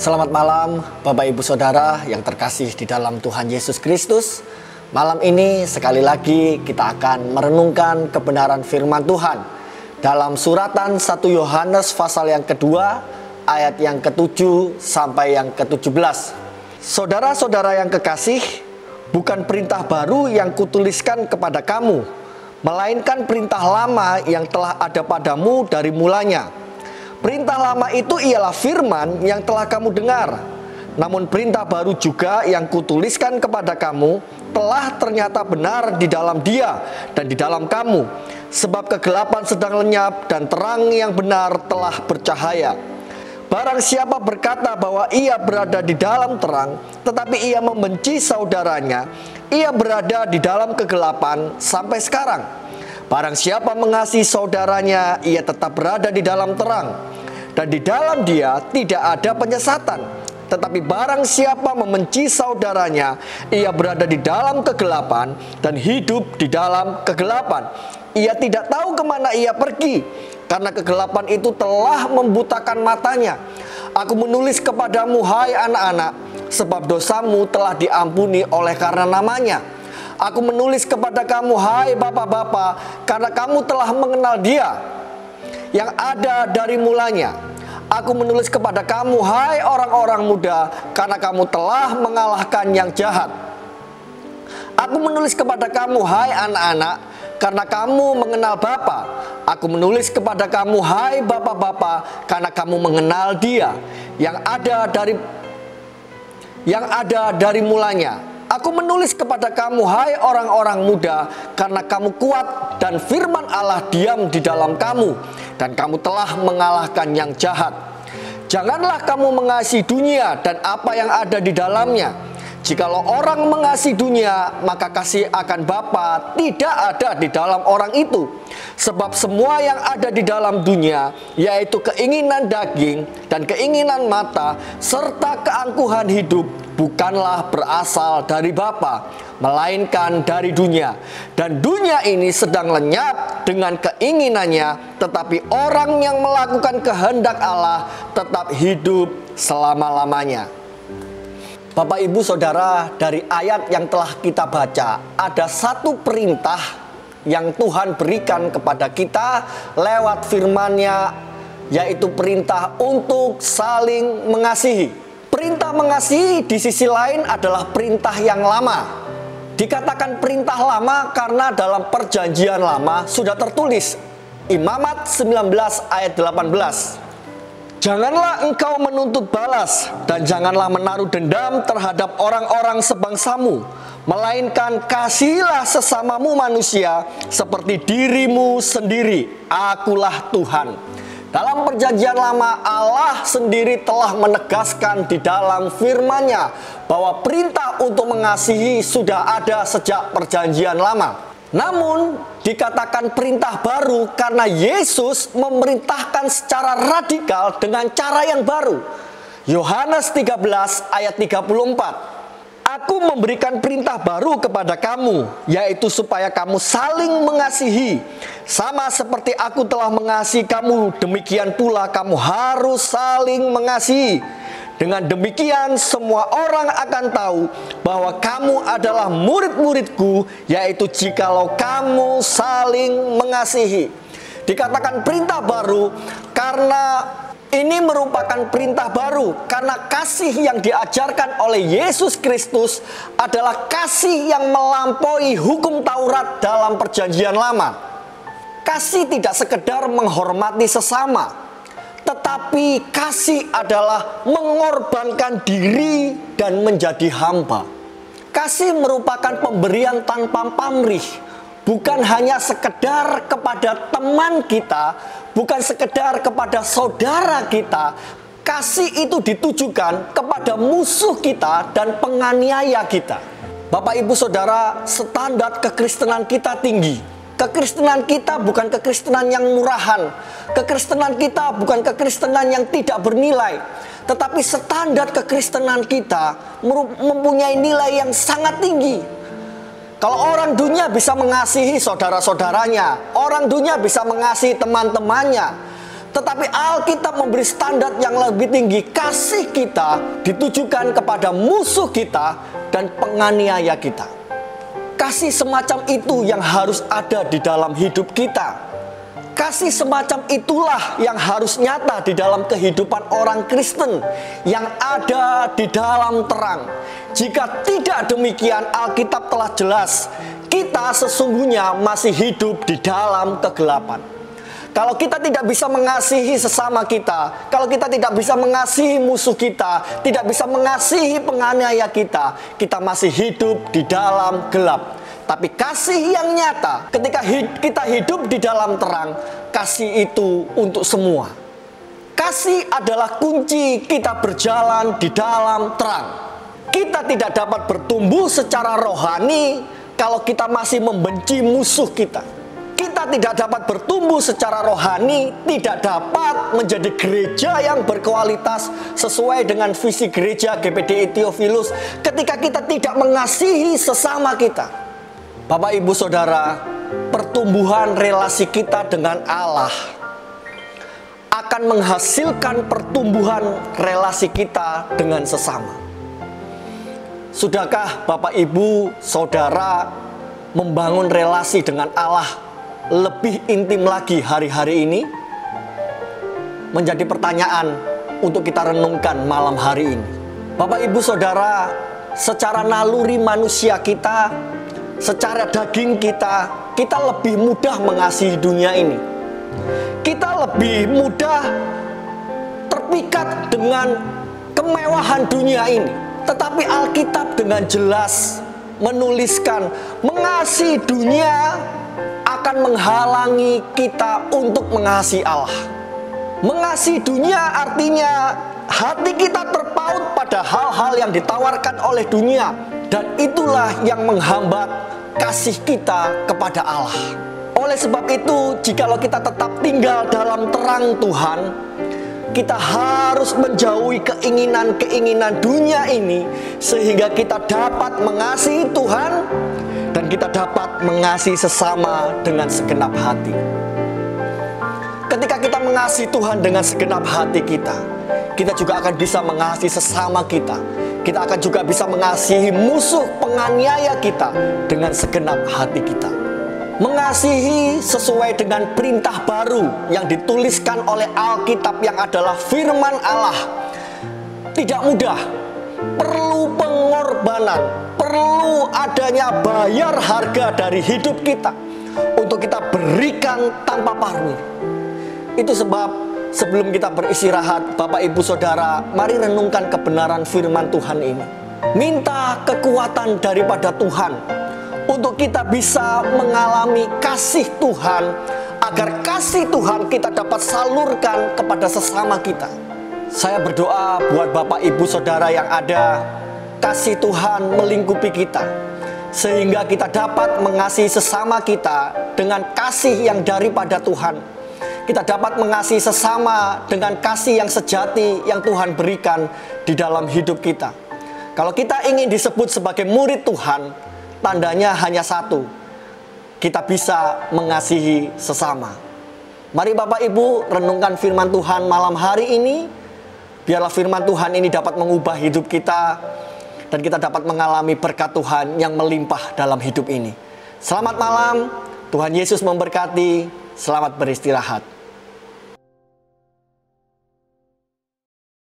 Selamat malam Bapak Ibu Saudara yang terkasih di dalam Tuhan Yesus Kristus. Malam ini sekali lagi kita akan merenungkan kebenaran firman Tuhan dalam suratan 1 Yohanes pasal yang kedua ayat yang ke-7 sampai yang ke-17. Saudara-saudara yang kekasih, bukan perintah baru yang kutuliskan kepada kamu, melainkan perintah lama yang telah ada padamu dari mulanya. Perintah lama itu ialah firman yang telah kamu dengar. Namun perintah baru juga yang kutuliskan kepada kamu telah ternyata benar di dalam Dia dan di dalam kamu. Sebab kegelapan sedang lenyap dan terang yang benar telah bercahaya. Barang siapa berkata bahwa ia berada di dalam terang, tetapi ia membenci saudaranya, ia berada di dalam kegelapan sampai sekarang. Barang siapa mengasihi saudaranya, ia tetap berada di dalam terang, dan di dalam dia tidak ada penyesatan. Tetapi barang siapa membenci saudaranya, ia berada di dalam kegelapan dan hidup di dalam kegelapan. Ia tidak tahu kemana ia pergi, karena kegelapan itu telah membutakan matanya. Aku menulis kepadamu, hai anak-anak, sebab dosamu telah diampuni oleh karena namanya. Aku menulis kepada kamu, hai bapak-bapak, karena kamu telah mengenal Dia yang ada dari mulanya. Aku menulis kepada kamu, hai orang-orang muda, karena kamu telah mengalahkan yang jahat. Aku menulis kepada kamu, hai anak-anak, karena kamu mengenal Bapa. Aku menulis kepada kamu, hai bapak-bapak, karena kamu mengenal Dia yang ada dari mulanya. Aku menulis kepada kamu, hai orang-orang muda, karena kamu kuat dan firman Allah diam di dalam kamu, dan kamu telah mengalahkan yang jahat. Janganlah kamu mengasihi dunia dan apa yang ada di dalamnya. Jikalau orang mengasihi dunia, maka kasih akan Bapa tidak ada di dalam orang itu. Sebab semua yang ada di dalam dunia, yaitu keinginan daging dan keinginan mata, serta keangkuhan hidup, bukanlah berasal dari Bapa, melainkan dari dunia. Dan dunia ini sedang lenyap dengan keinginannya, tetapi orang yang melakukan kehendak Allah tetap hidup selama-lamanya. Bapak Ibu Saudara, dari ayat yang telah kita baca, ada satu perintah yang Tuhan berikan kepada kita lewat firman-Nya, yaitu perintah untuk saling mengasihi. Perintah mengasihi di sisi lain adalah perintah yang lama. Dikatakan perintah lama karena dalam perjanjian lama sudah tertulis Imamat 19 ayat 18. Janganlah engkau menuntut balas dan janganlah menaruh dendam terhadap orang-orang sebangsamu, melainkan kasihilah sesamamu manusia seperti dirimu sendiri. Akulah Tuhan. Dalam perjanjian lama, Allah sendiri telah menegaskan di dalam firman-Nya bahwa perintah untuk mengasihi sudah ada sejak perjanjian lama. Namun dikatakan perintah baru karena Yesus memerintahkan secara radikal dengan cara yang baru. Yohanes 13 ayat 34. Aku memberikan perintah baru kepada kamu, yaitu supaya kamu saling mengasihi. Sama seperti aku telah mengasihi kamu, demikian pula kamu harus saling mengasihi. Dengan demikian semua orang akan tahu bahwa kamu adalah murid-muridku, yaitu jikalau kamu saling mengasihi. Dikatakan perintah baru karena ini merupakan perintah baru, karena kasih yang diajarkan oleh Yesus Kristus adalah kasih yang melampaui hukum Taurat dalam perjanjian lama. Kasih tidak sekedar menghormati sesama, tetapi kasih adalah mengorbankan diri dan menjadi hamba. Kasih merupakan pemberian tanpa pamrih, bukan hanya sekedar kepada teman kita, bukan sekedar kepada saudara kita. Kasih itu ditujukan kepada musuh kita dan penganiaya kita. Bapak Ibu Saudara, standar kekristenan kita tinggi. Kekristenan kita bukan kekristenan yang murahan. Kekristenan kita bukan kekristenan yang tidak bernilai. Tetapi standar kekristenan kita mempunyai nilai yang sangat tinggi. Kalau orang dunia bisa mengasihi saudara-saudaranya, orang dunia bisa mengasihi teman-temannya, Tetapi Alkitab memberi standar yang lebih tinggi. Kasih kita ditujukan kepada musuh kita dan penganiaya kita. Kasih semacam itu yang harus ada di dalam hidup kita. Kasih semacam itulah yang harus nyata di dalam kehidupan orang Kristen yang ada di dalam terang. Jika tidak demikian, Alkitab telah jelas, kita sesungguhnya masih hidup di dalam kegelapan. Kalau kita tidak bisa mengasihi sesama kita, kalau kita tidak bisa mengasihi musuh kita, tidak bisa mengasihi penganiaya kita, kita masih hidup di dalam gelap. Tapi kasih yang nyata, ketika kita hidup di dalam terang, kasih itu untuk semua. Kasih adalah kunci kita berjalan di dalam terang. Kita tidak dapat bertumbuh secara rohani kalau kita masih membenci musuh kita. Kita tidak dapat bertumbuh secara rohani, tidak dapat menjadi gereja yang berkualitas sesuai dengan visi gereja GPDI Theophilus ketika kita tidak mengasihi sesama kita. Bapak, Ibu, Saudara, pertumbuhan relasi kita dengan Allah akan menghasilkan pertumbuhan relasi kita dengan sesama. Sudahkah Bapak, Ibu, Saudara membangun relasi dengan Allah lebih intim lagi hari-hari ini? Menjadi pertanyaan untuk kita renungkan malam hari ini. Bapak, Ibu, Saudara, secara naluri manusia kita, secara daging kita lebih mudah mengasihi dunia ini. Kita lebih mudah terpikat dengan kemewahan dunia ini. Tetapi Alkitab dengan jelas menuliskan mengasihi dunia akan menghalangi kita untuk mengasihi Allah. Mengasihi dunia artinya hati kita terpaut pada hal-hal yang ditawarkan oleh dunia. Dan itulah yang menghambat kasih kita kepada Allah. Oleh sebab itu, jikalau kita tetap tinggal dalam terang Tuhan, kita harus menjauhi keinginan-keinginan dunia ini, sehingga kita dapat mengasihi Tuhan dan kita dapat mengasihi sesama dengan segenap hati. Ketika kita mengasihi Tuhan dengan segenap hati kita juga akan bisa mengasihi sesama kita. Kita akan juga bisa mengasihi musuh penganiaya kita dengan segenap hati kita. Mengasihi sesuai dengan perintah baru yang dituliskan oleh Alkitab yang adalah firman Allah tidak mudah. Perlu pengorbanan, perlu adanya bayar harga dari hidup kita untuk kita berikan tanpa pamrih. Itu sebab sebelum kita beristirahat, Bapak, Ibu, Saudara, mari renungkan kebenaran firman Tuhan ini. Minta kekuatan daripada Tuhan untuk kita bisa mengalami kasih Tuhan, agar kasih Tuhan kita dapat salurkan kepada sesama kita. Saya berdoa buat Bapak, Ibu, Saudara yang ada, kasih Tuhan melingkupi kita, sehingga kita dapat mengasihi sesama kita dengan kasih yang daripada Tuhan. Kita dapat mengasihi sesama dengan kasih yang sejati yang Tuhan berikan di dalam hidup kita. Kalau kita ingin disebut sebagai murid Tuhan, tandanya hanya satu: kita bisa mengasihi sesama. Mari Bapak, Ibu, renungkan firman Tuhan malam hari ini. Biarlah firman Tuhan ini dapat mengubah hidup kita, dan kita dapat mengalami berkat Tuhan yang melimpah dalam hidup ini. Selamat malam, Tuhan Yesus memberkati. Selamat beristirahat.